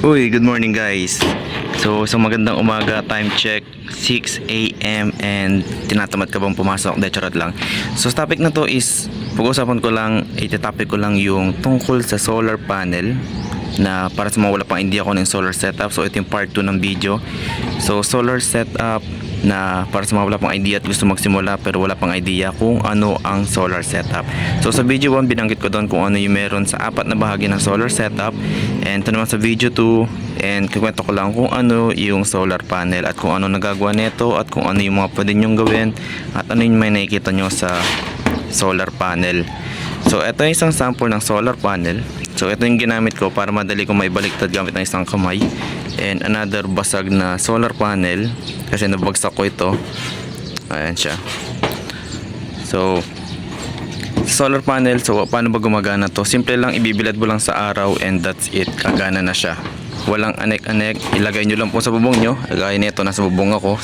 Uy, good morning guys. So magandang umaga, time check 6 AM and tinatamad ka bang pumasok? De, charot lang. So sa topic na to is pag-usapan ko lang, itatopic ko lang yung tungkol sa solar panel na para sa mga wala pang idea ko ng solar setup. So ito yung part 2 ng video. So solar setup na para sa mga wala pang idea at gusto magsimula pero wala pang idea kung ano ang solar setup. So sa video 1 binanggit ko doon kung ano yung meron sa apat na bahagi ng solar setup, and ito naman sa video 2 and kukwento ko lang kung ano yung solar panel at kung ano nagagawa nito at kung ano yung mga pwede nyong gawin at ano yung may nakikita nyo sa solar panel. So ito yung isang sample ng solar panel. So ito yung ginamit ko para madali kong maibaliktad gamit ng isang kamay, and another basag na solar panel kasi nabagsak ko ito. Ayan siya. So solar panel, so paano ba gumagana to? Simple lang, ibibilad mo lang sa araw and that's it, kagana na siya. Walang anek-anek, ilagay nyo lang po sa bubong nyo. Gaya nito, nasa bubong ako.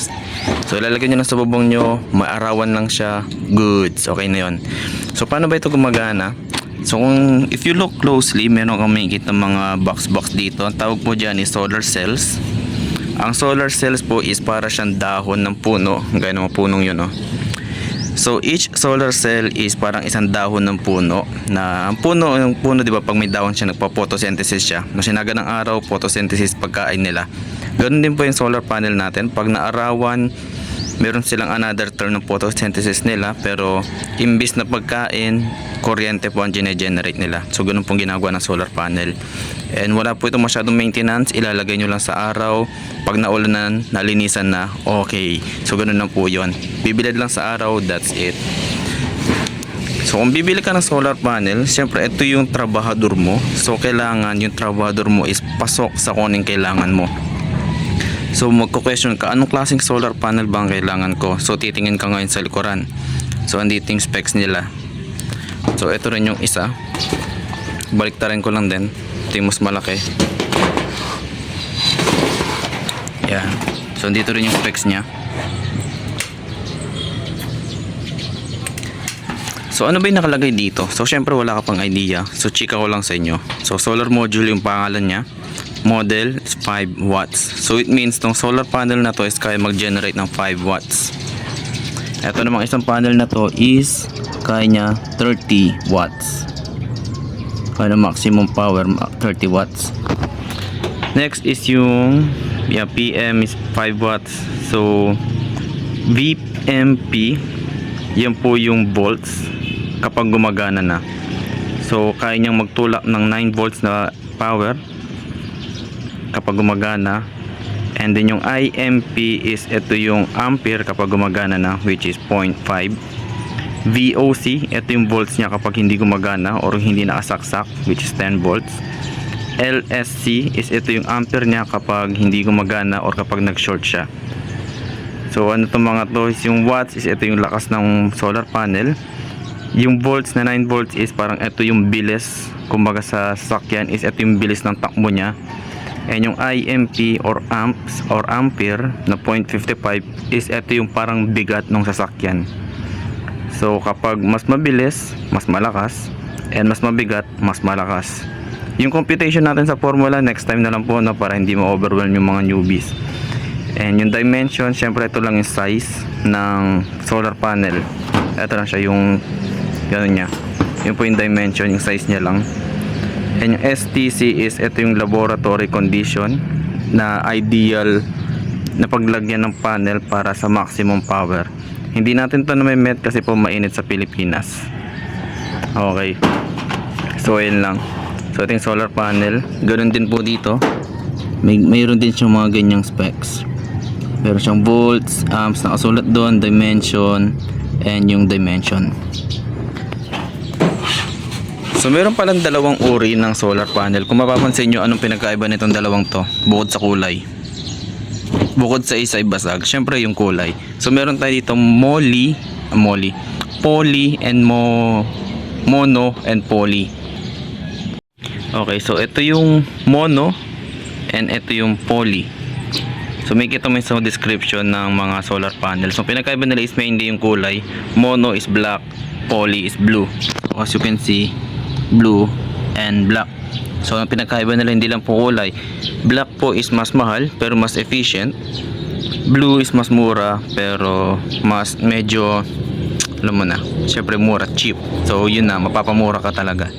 So ilalagay nyo lang sa bubong nyo, maarawan lang siya, goods, okay na yun. So paano ba ito gumagana? So if you look closely, meron kang makikita mga box dito. Ang tawag po dyan is solar cells. Ang solar cells po is para siyang dahon ng puno, gaya ng mga punong yun, oh. So each solar cell is parang isang dahon ng puno, na ang puno, di ba, pag may dahon siya, nagpa-photosynthesis siya. Na sinaga ng araw, photosynthesis pagkain nila. Ganoon din po yung solar panel natin. Pag naarawan, meron silang another term ng photosynthesis nila, pero imbis na pagkain, kuryente po ang generate nila. So ganun pong ginagawa ng solar panel. And wala po ito masyadong maintenance, ilalagay nyo lang sa araw. Pag naulanan, nalinisan na, okay. So ganun lang po yun. Bibilad lang sa araw, that's it. So kung bibili ka ng solar panel, syempre ito yung trabahador mo. So kailangan yung trabahador mo is pasok sa kung anong kailangan mo. So magko-question ka, anong klaseng solar panel ba ang kailangan ko? So titingin ka ngayon sa likuran. So andito yung specs nila. So ito rin yung isa. Baliktarin ko lang din. Ito yung mas malaki. Yan. So andito rin yung specs niya. So ano ba yung nakalagay dito? So syempre wala ka pang idea. So chika ko lang sa inyo. So solar module yung pangalan niya. Model is 5 watts. So it means tong solar panel na to is kaya mag-generate ng 5 watts. Ito namang isang panel na to is kaya niya 30 watts. Kaya maximum power 30 watts. Next is yung PM is 5 watts. So VMP, yan po yung volts kapag gumagana na. So kaya niyang magtulak ng 9 volts na power kapag gumagana. And then yung IMP is ito yung ampere kapag gumagana na, which is 0.5. VOC, ito yung volts niya kapag hindi gumagana or hindi nakasaksak, which is 10 volts. LSC is ito yung ampere niya kapag hindi gumagana or kapag nag-short siya. So ano itong mga to is yung watts is ito yung lakas ng solar panel. Yung volts na 9 volts is parang ito yung bilis, kumbaga sa sasakyan is ito yung bilis ng takbo niya. And yung IMP or amps or ampere na 0.55 is ito yung parang bigat ng sasakyan. So kapag mas mabilis, mas malakas, and mas mabigat, mas malakas. Yung computation natin sa formula, next time na lang po, no, para hindi ma-overwhelm yung mga newbies. And yung dimension, syempre ito lang yung size ng solar panel. Ito lang siya, yung gano'n niya. Yun po yung dimension, yung size niya lang. And yung STC is ito yung laboratory condition na ideal na paglagyan ng panel para sa maximum power. Hindi natin to na may met kasi po mainit sa Pilipinas. Okay. So ayun lang. So ito yung solar panel. Ganoon din po dito. Mayroon din siyang mga ganyang specs. Meron siyang volts, amps, nakasulat doon, dimension, and yung dimension. So meron palang dalawang uri ng solar panel. Kung mapapansin nyo, anong pinagkaiba nitong dalawang to? Bukod sa kulay. Bukod sa isa ay basag. Syempre yung kulay. So meron tayo dito poly and mono and poly. Okay, so ito yung mono and ito yung poly. So may kita mo sa description ng mga solar panel. So pinagkaiba nila is mainly yung kulay. Mono is black, poly is blue. So, as you can see, blue and black. So So ang pinagkaiba nila hindi lang po kulay. Black po is mas mahal pero mas efficient. Blue is mas mura pero mas medyo, alam mo na, syempre mura, cheap. So yun na, mapapamura ka talaga.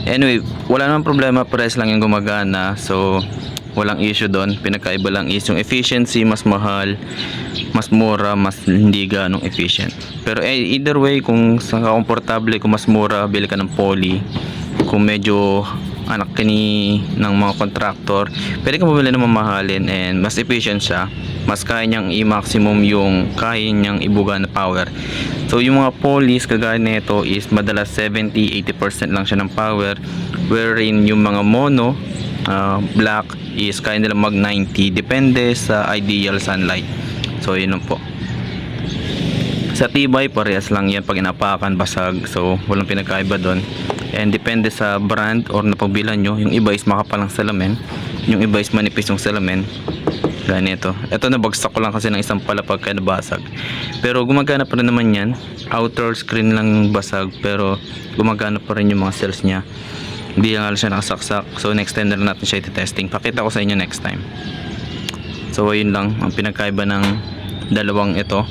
Anyway, wala namang problema, price lang yung gumagana. So walang issue doon. Pinagkaiba lang is yung efficiency mas mahal, mas mura, mas hindi ganong efficient. Pero either way, kung saan ka komportable, kung mas mura, bili ka ng poly. Kung medyo anak ka ng mga contractor, pwede ka bumili ng mamahalin and mas efficient siya. Mas kaya niyang i-maximum yung kaya niyang ibuga na power. So yung mga polys kagaya nito is madalas 70-80% lang siya ng power, wherein yung mga mono black is kaya nila mag 90, depende sa ideal sunlight. So yun po. Sa tibay parehas lang yan, pag inapakan basag, so walang pinagkaiba doon. And depende sa brand or napagbilan nyo, yung iba is makapalang salamin, yung iba is manipis yung salamin. Ganito. Ito nabagsak ko lang kasi ng isang palapag kaya nabasag. Pero gumagana pa rin naman yan. Outer screen lang basag pero gumagana pa rin yung mga cells niya. Hindi lang siya nakasaksak. So next time na natin siya i-testing. Pakita ko sa inyo next time. So ayun lang ang pinagkaiba ng dalawang ito.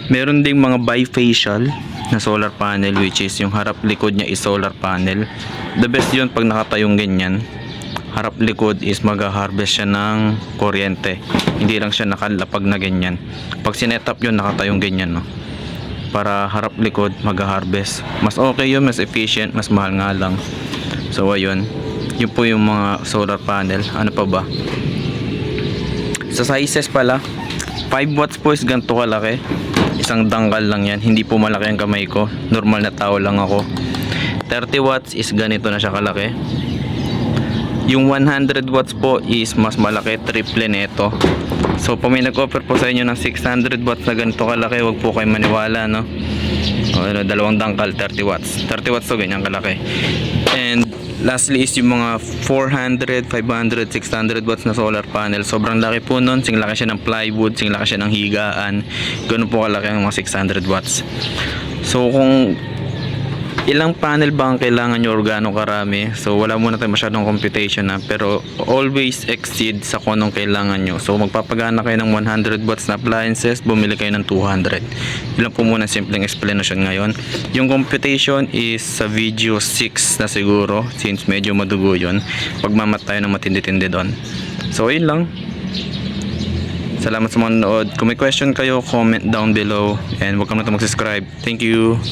Meron ding mga bifacial na solar panel, which is yung harap likod niya is solar panel. The best yun pag nakatayong ganyan. Harap likod is mag-harvest siya ng kuryente. Hindi lang siya nakalapag na ganyan. Pag sinet-up yun, nakatayong ganyan, no? Para harap likod mag-harvest. Mas okay yun, mas efficient, mas mahal nga lang. So ayun, yun po yung mga solar panel. Ano pa ba? Sa sizes pala, 5 watts po is ganito kalaki. Isang dangkal lang yan, hindi po malaki ang kamay ko, normal na tao lang ako. 30 watts is ganito na siya kalaki. Yung 100 watts po is mas malaki, triple nito. So pag may nag-offer po sa inyo ng 600 watts na ganito kalaki, wag po kayo maniwala, no? O, dalawang dangkal, 30 watts to ganyan kalaki. And lastly is yung mga 400, 500, 600 watts na solar panel. Sobrang laki po nun, sing laki siya ng plywood, sing laki siya ng higaan. Ganun po kalaki ang mga 600 watts. So kung ilang panel ba ang kailangan nyo or gaano karami, so wala muna tayo masyadong computation na, pero always exceed sa kung anong kailangan nyo. So magpapagana kayo ng 100 watts na appliances, bumili kayo ng 200. Ilan po muna simpleng explanation ngayon. Yung computation is sa video 6 na siguro, since medyo madugo yun. Pagmamat tayo ng matindi-tindi doon. So yun lang. Salamat sa mga nanood. Kung may question kayo, comment down below and huwag kang mag-subscribe. Thank you.